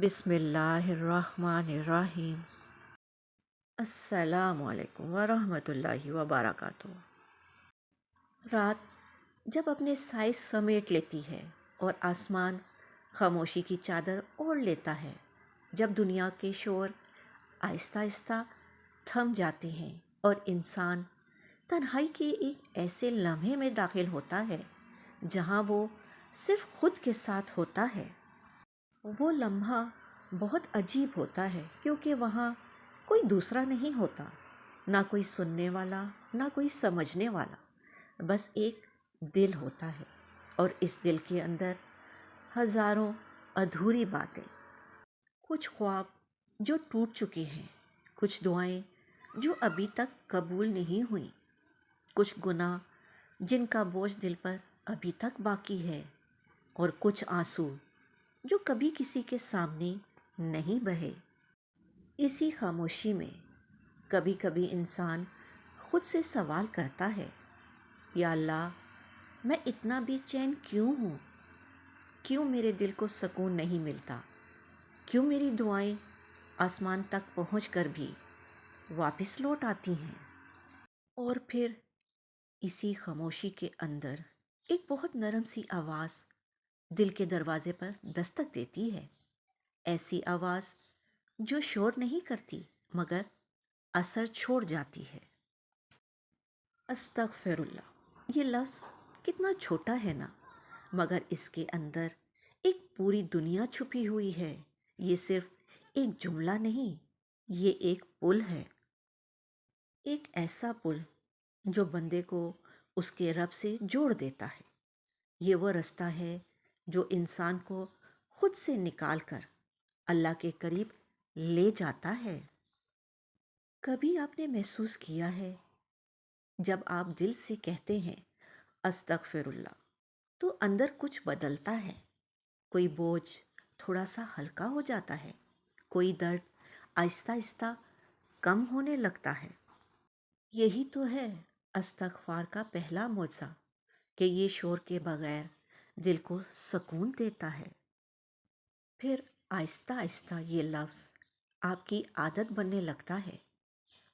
بسم اللہ الرحمن الرحیم۔ السلام علیکم ورحمۃ اللہ وبرکاتہ۔ رات جب اپنے سائے سمیٹ لیتی ہے اور آسمان خاموشی کی چادر اوڑھ لیتا ہے، جب دنیا کے شور آہستہ آہستہ تھم جاتے ہیں اور انسان تنہائی کے ایک ایسے لمحے میں داخل ہوتا ہے جہاں وہ صرف خود کے ساتھ ہوتا ہے، وہ لمحہ بہت عجیب ہوتا ہے کیونکہ وہاں کوئی دوسرا نہیں ہوتا، نہ کوئی سننے والا نہ کوئی سمجھنے والا، بس ایک دل ہوتا ہے، اور اس دل کے اندر ہزاروں ادھوری باتیں، کچھ خواب جو ٹوٹ چکے ہیں، کچھ دعائیں جو ابھی تک قبول نہیں ہوئیں، کچھ گناہ جن کا بوجھ دل پر ابھی تک باقی ہے، اور کچھ آنسو جو کبھی کسی کے سامنے نہیں بہے۔ اسی خاموشی میں کبھی کبھی انسان خود سے سوال کرتا ہے، یا اللہ، میں اتنا بے چین کیوں ہوں؟ کیوں میرے دل کو سکون نہیں ملتا؟ کیوں میری دعائیں آسمان تک پہنچ کر بھی واپس لوٹ آتی ہیں؟ اور پھر اسی خاموشی کے اندر ایک بہت نرم سی آواز دل کے دروازے پر دستک دیتی ہے، ایسی آواز جو شور نہیں کرتی مگر اثر چھوڑ جاتی ہے۔ استغفر اللہ، یہ لفظ کتنا چھوٹا ہے نا، مگر اس کے اندر ایک پوری دنیا چھپی ہوئی ہے۔ یہ صرف ایک جملہ نہیں، یہ ایک پل ہے، ایک ایسا پل جو بندے کو اس کے رب سے جوڑ دیتا ہے۔ یہ وہ رستہ ہے جو انسان کو خود سے نکال کر اللہ کے قریب لے جاتا ہے۔ کبھی آپ نے محسوس کیا ہے جب آپ دل سے کہتے ہیں استغفر اللہ تو اندر کچھ بدلتا ہے؟ کوئی بوجھ تھوڑا سا ہلکا ہو جاتا ہے، کوئی درد آہستہ آہستہ کم ہونے لگتا ہے۔ یہی تو ہے استغفار کا پہلا معجزہ، کہ یہ شور کے بغیر دل کو سکون دیتا ہے۔ پھر آہستہ آہستہ یہ لفظ آپ کی عادت بننے لگتا ہے،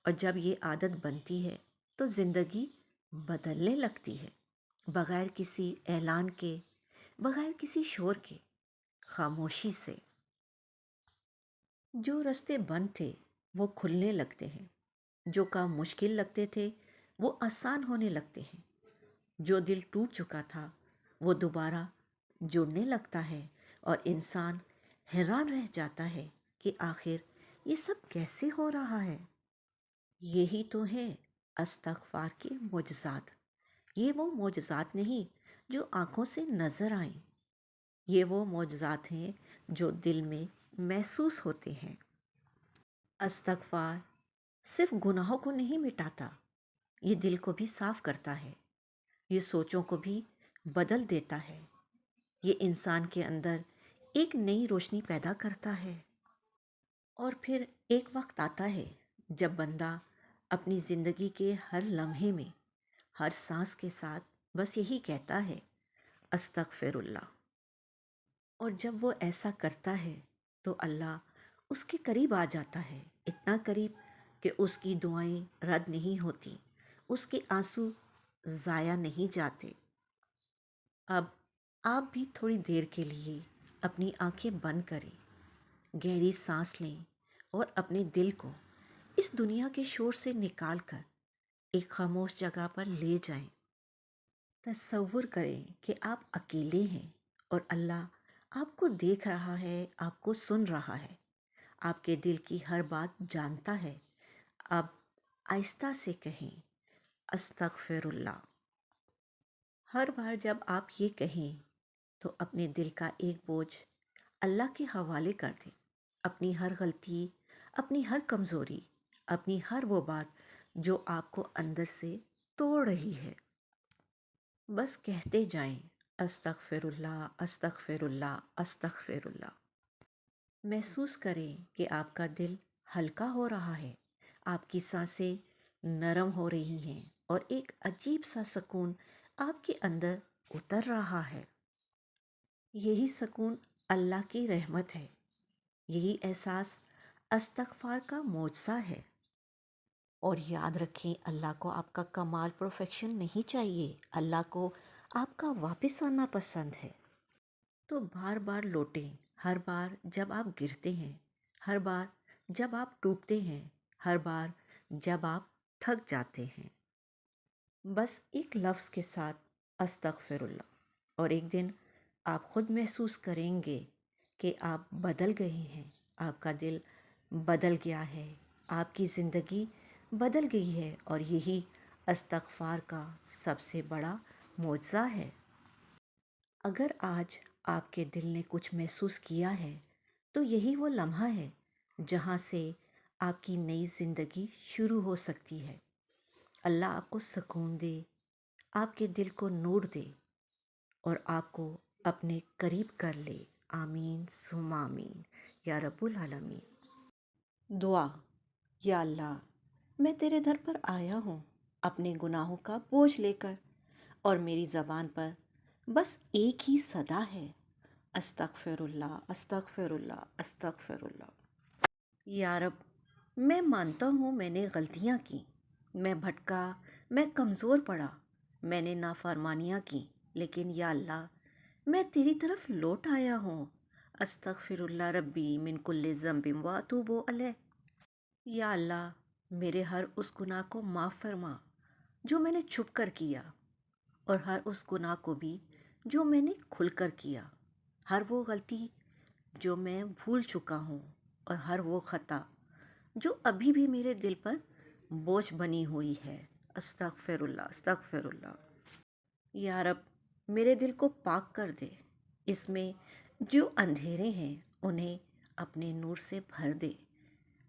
اور جب یہ عادت بنتی ہے تو زندگی بدلنے لگتی ہے، بغیر کسی اعلان کے، بغیر کسی شور کے، خاموشی سے۔ جو راستے بند تھے وہ کھلنے لگتے ہیں، جو کام مشکل لگتے تھے وہ آسان ہونے لگتے ہیں، جو دل ٹوٹ چکا تھا وہ دوبارہ جڑنے لگتا ہے، اور انسان حیران رہ جاتا ہے کہ آخر یہ سب کیسے ہو رہا ہے۔ یہی تو ہے استغفار کے معجزات۔ یہ وہ معجزات نہیں جو آنکھوں سے نظر آئیں، یہ وہ معجزات ہیں جو دل میں محسوس ہوتے ہیں۔ استغفار صرف گناہوں کو نہیں مٹاتا، یہ دل کو بھی صاف کرتا ہے، یہ سوچوں کو بھی بدل دیتا ہے، یہ انسان کے اندر ایک نئی روشنی پیدا کرتا ہے۔ اور پھر ایک وقت آتا ہے جب بندہ اپنی زندگی کے ہر لمحے میں، ہر سانس کے ساتھ بس یہی کہتا ہے استغفر اللہ۔ اور جب وہ ایسا کرتا ہے تو اللہ اس کے قریب آ جاتا ہے، اتنا قریب کہ اس کی دعائیں رد نہیں ہوتی، اس کے آنسو ضائع نہیں جاتے۔ اب آپ بھی تھوڑی دیر کے لیے اپنی آنکھیں بند کریں، گہری سانس لیں، اور اپنے دل کو اس دنیا کے شور سے نکال کر ایک خاموش جگہ پر لے جائیں۔ تصور کریں کہ آپ اکیلے ہیں اور اللہ آپ کو دیکھ رہا ہے، آپ کو سن رہا ہے، آپ کے دل کی ہر بات جانتا ہے۔ اب آہستہ سے کہیں استغفر اللہ۔ ہر بار جب آپ یہ کہیں تو اپنے دل کا ایک بوجھ اللہ کے حوالے کر دیں، اپنی ہر غلطی، اپنی ہر کمزوری، اپنی ہر وہ بات جو آپ کو اندر سے توڑ رہی ہے، بس کہتے جائیں استغفر اللہ، استغفر اللہ، استغفر اللہ۔ محسوس کریں کہ آپ کا دل ہلکا ہو رہا ہے، آپ کی سانسیں نرم ہو رہی ہیں، اور ایک عجیب سا سکون آپ کے اندر اتر رہا ہے۔ یہی سکون اللہ کی رحمت ہے، یہی احساس استغفار کا معجزہ ہے۔ اور یاد رکھیں، اللہ کو آپ کا کمال پرفیکشن نہیں چاہیے، اللہ کو آپ کا واپس آنا پسند ہے۔ تو بار بار لوٹیں، ہر بار جب آپ گرتے ہیں، ہر بار جب آپ ٹوٹتے ہیں، ہر بار جب آپ تھک جاتے ہیں، بس ایک لفظ کے ساتھ استغفر اللہ، اور ایک دن آپ خود محسوس کریں گے کہ آپ بدل گئے ہیں، آپ کا دل بدل گیا ہے، آپ کی زندگی بدل گئی ہے، اور یہی استغفار کا سب سے بڑا معجزہ ہے۔ اگر آج آپ کے دل نے کچھ محسوس کیا ہے تو یہی وہ لمحہ ہے جہاں سے آپ کی نئی زندگی شروع ہو سکتی ہے۔ اللہ آپ کو سکون دے، آپ کے دل کو نور دے، اور آپ کو اپنے قریب کر لے۔ آمین ثم آمین یا رب العالمین۔ دعا: یا اللہ، میں تیرے در پر آیا ہوں اپنے گناہوں کا بوجھ لے کر، اور میری زبان پر بس ایک ہی صدا ہے: استغفر اللہ، استغفر اللہ، استغفر اللہ۔ یا رب، میں مانتا ہوں میں نے غلطیاں کی، میں بھٹکا، میں کمزور پڑا، میں نے نافرمانیاں کی، لیکن یا اللہ، میں تیری طرف لوٹ آیا ہوں۔ استغفر اللہ ربی من کل ذنب واتوب الیہ۔ یا اللہ، میرے ہر اس گناہ کو معاف فرما جو میں نے چھپ کر کیا، اور ہر اس گناہ کو بھی جو میں نے کھل کر کیا، ہر وہ غلطی جو میں بھول چکا ہوں، اور ہر وہ خطا جو ابھی بھی میرے دل پر بوجھ بنی ہوئی ہے۔ استغفر اللہ، استغفر اللہ۔ یا رب، میرے دل کو پاک کر دے، اس میں جو اندھیرے ہیں انہیں اپنے نور سے بھر دے۔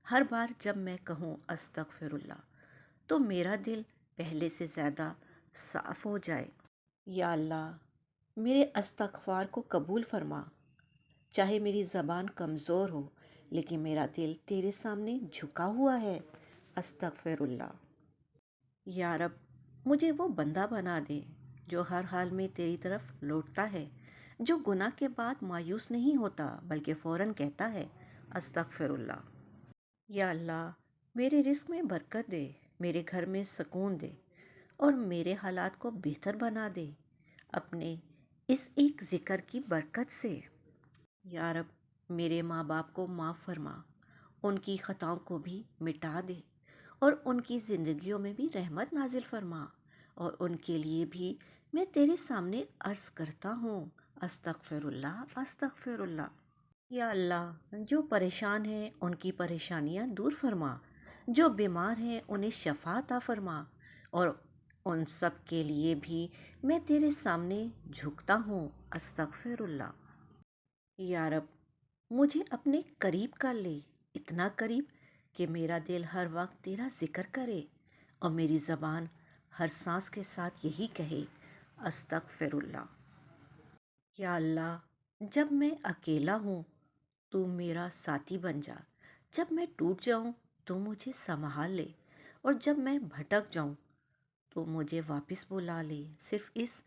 ہر بار جب میں کہوں استغفر اللہ تو میرا دل پہلے سے زیادہ صاف ہو جائے۔ یا اللہ، میرے استغفار کو قبول فرما، چاہے میری زبان کمزور ہو لیکن میرا دل تیرے سامنے جھکا ہوا ہے۔ استغفر اللہ۔ یا رب، مجھے وہ بندہ بنا دے جو ہر حال میں تیری طرف لوٹتا ہے، جو گناہ کے بعد مایوس نہیں ہوتا بلکہ فوراً کہتا ہے استغفر اللہ۔ یا اللہ، میرے رزق میں برکت دے، میرے گھر میں سکون دے، اور میرے حالات کو بہتر بنا دے اپنے اس ایک ذکر کی برکت سے۔ یا رب، میرے ماں باپ کو معاف فرما، ان کی خطاؤں کو بھی مٹا دے، اور ان کی زندگیوں میں بھی رحمت نازل فرما، اور ان کے لیے بھی میں تیرے سامنے عرض کرتا ہوں استغفر اللہ، استغفر اللہ۔ یا اللہ، جو پریشان ہیں ان کی پریشانیاں دور فرما، جو بیمار ہیں انہیں شفا عطا فرما، اور ان سب کے لیے بھی میں تیرے سامنے جھکتا ہوں استغفر اللہ۔ یا رب، مجھے اپنے قریب کر لے، اتنا قریب کہ میرا دل ہر وقت تیرا ذکر کرے، اور میری زبان ہر سانس کے ساتھ یہی کہے استغفر اللہ۔ یا اللہ، جب میں اکیلا ہوں تو میرا ساتھی بن جا، جب میں ٹوٹ جاؤں تو مجھے سنبھال لے، اور جب میں بھٹک جاؤں تو مجھے واپس بلا لے، صرف اس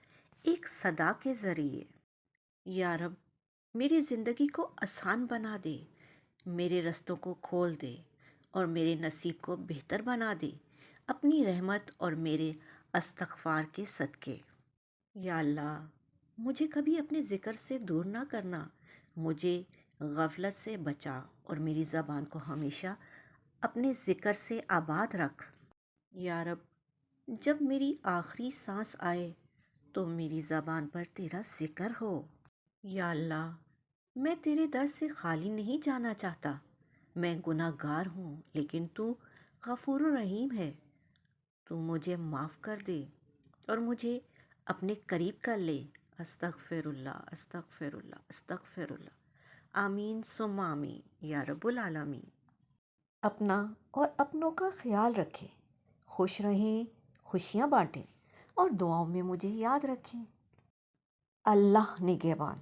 ایک صدا کے ذریعے۔ یا رب، میری زندگی کو آسان بنا دے، میرے رستوں کو کھول دے، اور میرے نصیب کو بہتر بنا دے اپنی رحمت اور میرے استغفار کے صدقے۔ یا اللہ، مجھے کبھی اپنے ذکر سے دور نہ کرنا، مجھے غفلت سے بچا، اور میری زبان کو ہمیشہ اپنے ذکر سے آباد رکھ۔ یا رب، جب میری آخری سانس آئے تو میری زبان پر تیرا ذکر ہو۔ یا اللہ، میں تیرے در سے خالی نہیں جانا چاہتا، میں گناہ گار ہوں لیکن تو غفور و رحیم ہے، تو مجھے معاف کر دے اور مجھے اپنے قریب کر لے۔ استغفر اللہ، استغفر اللہ، استغفر اللہ۔ آمین ثم آمین یا رب العالمین۔ اپنا اور اپنوں کا خیال رکھیں، خوش رہیں، خوشیاں بانٹیں، اور دعاؤں میں مجھے یاد رکھیں۔ اللہ نگہبان۔